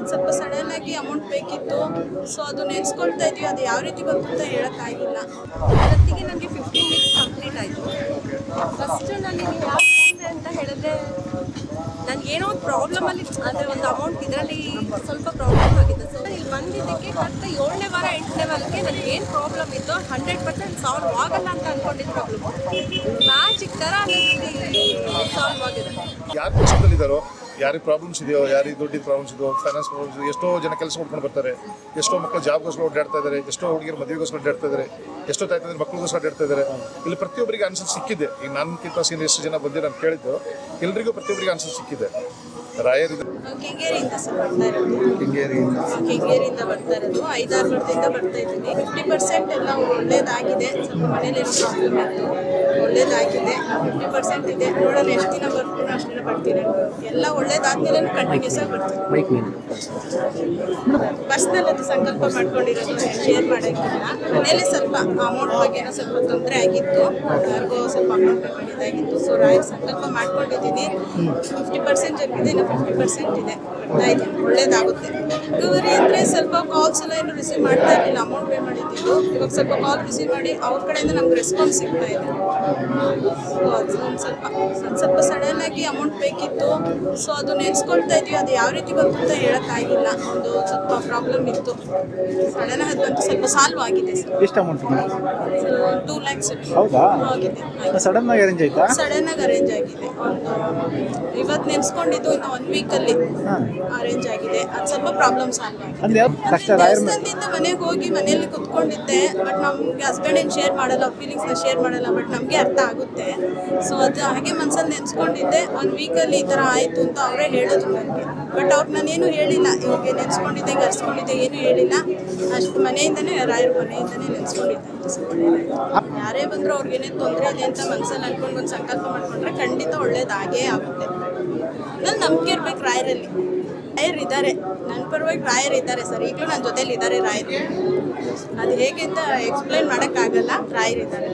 ಸ್ವಲ್ಪ ಸಡನ್ ಆಗಿ ಅಮೌಂಟ್ ಬೇಕಿತ್ತು. ಸೊ ಅದು ನೆನೆಸ್ಕೊಳ್ತಾ ಇದ್ವಿ, ಅದು ಯಾವ ರೀತಿ ಬಂತು ಅಂತ ಹೇಳೋಕ್ಕಾಗಿಲ್ಲ. ಇವತ್ತಿಗೆ ನನಗೆ 15 ವೀಕ್ಸ್ ಕಂಪ್ಲೀಟ್ ಆಯಿತು. ಫಸ್ಟು ನನಗೆ ಯಾವ ಅಂತ ಹೇಳಿದ್ರೆ ನನಗೇನೋ ಒಂದು ಪ್ರಾಬ್ಲಮಲ್ಲಿ ಅಂದರೆ ಒಂದು ಅಮೌಂಟ್ ಇದರಲ್ಲಿ ಸ್ವಲ್ಪ ಪ್ರಾಬ್ಲಮ್ ಆಗಿದೆ. ಸೊ ಇಲ್ಲಿ ಬಂದಿದ್ದಕ್ಕೆ ಕರೆಕ್ಟ್ 7ನೇ ವಾರ 8ನೇ ವಾರಕ್ಕೆ ನನಗೆ ಏನು ಪ್ರಾಬ್ಲಮ್ ಇತ್ತು 100% ಸಾಲ್ವ್ ಆಗಲ್ಲ ಅಂತ ಅಂದ್ಕೊಂಡಿದ್ದ ಪ್ರಾಬ್ಲಮ್ಮು ಮ್ಯಾಜಿಕ್ ಥರ ಸಾಲ್ವ್ ಆಗಿದೆ. ಯಾರು ಕಷ್ಟದಲ್ಲಿದ್ದಾರೋ, ಯಾರಿಗೆ ಪ್ರಾಬ್ಲಮ್ಸ್ ಇದೆಯೋ, ಯಾರಿಗೆ ದುಡ್ಡಿನ ಪ್ರಾಬ್ಲಮ್ಸ್ ಇದೆಯೋ, ಫೈನಾನ್ಸ್ ಪ್ರಾಬ್ಲಮ್ಸ್ ಇದೆಯೋ, ಎಷ್ಟೋ ಜನ ಕೆಲಸ ಮಾಡ್ಕೊಂಡು ಬರ್ತಾರೆ, ಎಷ್ಟೋ ಮಕ್ಕಳು ಜಾಬ್ಗೋಸ್ಕರ ಓಡಾಡ್ತಾ ಇದ್ದಾರೆ, ಎಷ್ಟೋ ಹುಡುಗಿರು ಮದುವೆಗೋಸ್ಕರ ಓಡಾಡ್ತಾ ಇದ್ದಾರೆ, ಎಷ್ಟೋ ತಾಯ್ತಂದ್ರೆ ಮಕ್ಕಳಿಗೋಸ್ಕರ ಓಡಾಡ್ತಾ ಇದ್ದಾರೆ. ಇಲ್ಲಿ ಪ್ರತಿಯೊಬ್ಬರಿಗೆ ಆನ್ಸರ್ ಸಿಕ್ಕಿದೆ. ಈಗ ನನ್ಕಿಂತ ಸೀನಿಯರ್ ಎಷ್ಟು ಜನ ಬಂದು ನಾನು ಕೇಳಿದ್ದು, ಎಲ್ರಿಗೂ ಪ್ರತಿಯೊಬ್ಬರಿಗೆ ಆನ್ಸರ್ ಸಿಕ್ಕಿದೆ. ರಾಯರಿದೆ ಕೆಂಗೇರಿಯಿಂದ ಸರ್ ಬರ್ತಾ ಇರೋದು. ಕೆಂಗೇರಿಯಿಂದ ಬರ್ತಾ ಇರೋದು 5-6 ವರ್ಷದಿಂದ ಬರ್ತಾ ಇದ್ದೀನಿ. 50% ಎಲ್ಲ ಒಳ್ಳೇದಾಗಿದೆ. ಸ್ವಲ್ಪ ಮನೇಲಿ ಏನು ಪ್ರಾಬ್ಲಮ್ ಇತ್ತು, ಒಳ್ಳೇದಾಗಿದೆ. 50% ಇದೆ. ನೋಡೋಣ ಎಷ್ಟು ದಿನ ಬರ್ತೀನೋ ಅಷ್ಟು ದಿನ ಬರ್ತೀನಿ. ಎಲ್ಲ ಒಳ್ಳೇದಾದ್ಮೇಲೆ ಕಂಟಿನ್ಯೂಸ್ ಆಗಿ ಬರ್ತೀನಿ. ಪರ್ಸ್ನಲ್ ಅದು ಸಂಕಲ್ಪ ಮಾಡ್ಕೊಂಡಿರೋದು ಶೇರ್ ಮಾಡೋಕ್ಕಿಲ್ಲ. ಮನೇಲಿ ಸ್ವಲ್ಪ ಅಮೌಂಟ್ ಬಗ್ಗೆ ಸ್ವಲ್ಪ ತೊಂದರೆ ಆಗಿತ್ತು, ಯಾರಿಗೋ ಸ್ವಲ್ಪ ಅಮೌಂಟ್ ಮಾಡಿದ್ದಾಗಿತ್ತು. ಸೊ ರಾಯರ್ ಸಂಕಲ್ಪ ಮಾಡ್ಕೊಂಡಿದ್ದೀನಿ. 50% ಜೊತೆಗಿದೆ, ಇನ್ನು 50% ಇದೆ. ಬರ್ತಾ ಇದ್ದೀನಿ, ಒಳ್ಳೇದಾಗುತ್ತೆ. ರಿಕವರಿ ಅಂದರೆ ಸ್ವಲ್ಪ ಕಾಲ್ಸ್ ಎಲ್ಲ ಏನು ರಿಸೀವ್ ಮಾಡ್ತಾ ಇರಲಿಲ್ಲ, ಅಮೌಂಟ್ ಪೇ ಮಾಡಿದ್ದು. ಇವಾಗ ಸ್ವಲ್ಪ ಕಾಲ್ ರಿಸೀವ್ ಮಾಡಿ ಅವ್ರ ಕಡೆಯಿಂದ ನಮ್ಗೆ ರೆಸ್ಪಾನ್ಸ್ ಸಿಗ್ತಾ ಇದೆ. ಸೊ ಅದು ಸ್ವಲ್ಪ ಸಡನ್ ಆಗಿ ಅಮೌಂಟ್ ಬೇಕಿತ್ತು. ಸೊ ಅದು ನೆನೆಸ್ಕೊಳ್ತಾ ಇದ್ವಿ, ಅದು ಯಾವ ರೀತಿ ಬಂತು ಅಂತ ಹೇಳೋಕ್ಕಾಗಿಲ್ಲ. ಒಂದು ಸ್ವಲ್ಪ ಪ್ರಾಬ್ಲಮ್ ಇತ್ತು, ಸಡನ್ ಆಗಿ ಬಂತು, ಸ್ವಲ್ಪ ಸಾಲ್ವ್ ಆಗಿದೆ ಸರ್. ಎಷ್ಟು ಅಮೌಂಟ್? 2 lakhs ಹೌದಾ? ಆಗಿದೆ. ಸಡನ್ ಆಗಿ ಅರೇಂಜ್ ಆಯ್ತಾ? ಸಡನ್ ಆಗಿ ಅರೇಂಜ್ ಆಗಿದೆ. ಇವತ್ತು ನೆನೆಸ್ಕೊಂಡಿದ್ದು ಇನ್ನು 1 ವೀಕಲ್ಲಿ ಅರೇಂಜ್ ಆಗಿದೆ. ಅದು ಸ್ವಲ್ಪ ಪ್ರಾಬ್ಲಮ್ ಸಾಲ್ವ್ ಆಗಿದೆ. ದೇವಸ್ಥಾನದಿಂದ ಮನೆಗೆ ಹೋಗಿ ಮನೆಯಲ್ಲಿ ಕುತ್ಕೊಂಡಿದ್ದೆ, ಬಟ್ ನಮಗೆ ಹಸ್ಬೆಂಡ್ ಏನು ಶೇರ್ ಮಾಡಲ್ಲ, ಫೀಲಿಂಗ್ಸ್ನ ಶೇರ್ ಮಾಡಲ್ಲ, ಬಟ್ ನಮಗೆ ಅರ್ಥ ಆಗುತ್ತೆ. ಸೊ ಅದು ಹಾಗೆ ಮನಸ್ಸಲ್ಲಿ ನೆನೆಸ್ಕೊಂಡಿದ್ದೆ. 1 ವೀಕಲ್ಲಿ ಈ ಥರ ಆಯಿತು ಅಂತ ಅವರೇ ಹೇಳಿದ್ರು ನನಗೆ. ಬಟ್ ಅವ್ರು ನಾನೇನು ಹೇಳಿಲ್ಲ, ಇವಾಗ ನೆನೆಸ್ಕೊಂಡಿದ್ದೆ, ಈಗ ಹರಿಸ್ಕೊಂಡಿದ್ದೆ, ಏನೂ ಹೇಳಿಲ್ಲ. ಅಷ್ಟು ಮನೆಯಿಂದನೇ ರಾಯರ ಮನೆಯಿಂದನೇ ನೆನೆಸ್ಕೊಂಡಿದ್ದೆ. ಯಾರೇ ಬಂದರೂ ಅವ್ರಿಗೇನೇ ತೊಂದರೆ ಇದೆ ಅಂತ ಮನಸ್ಸಲ್ಲಿ ಅಂದ್ಕೊಂಡು ಒಂದು ಸಂಕಲ್ಪ ಮಾಡ್ಕೊಂಡ್ರೆ ಖಂಡಿತ ಒಳ್ಳೇದಾಗೇ ಆಗುತ್ತೆ. ನನ್ನ ನಂಬಿಕೆ ಇರ್ಬೇಕು ರಾಯರಲ್ಲಿ. ರಾಯರ್ ಇದ್ದಾರೆ, ನನ್ನ ಪರವಾಗಿ ರಾಯರ್ ಇದ್ದಾರೆ ಸರ್. ಈಗಲೂ ನನ್ನ ಜೊತೇಲಿ ಇದ್ದಾರೆ ರಾಯರು. ಅದು ಹೇಗೆ ಅಂತ ಎಕ್ಸ್ಪ್ಲೈನ್ ಮಾಡೋಕ್ಕಾಗಲ್ಲ, ರಾಯರ್ ಇದ್ದಾರೆ.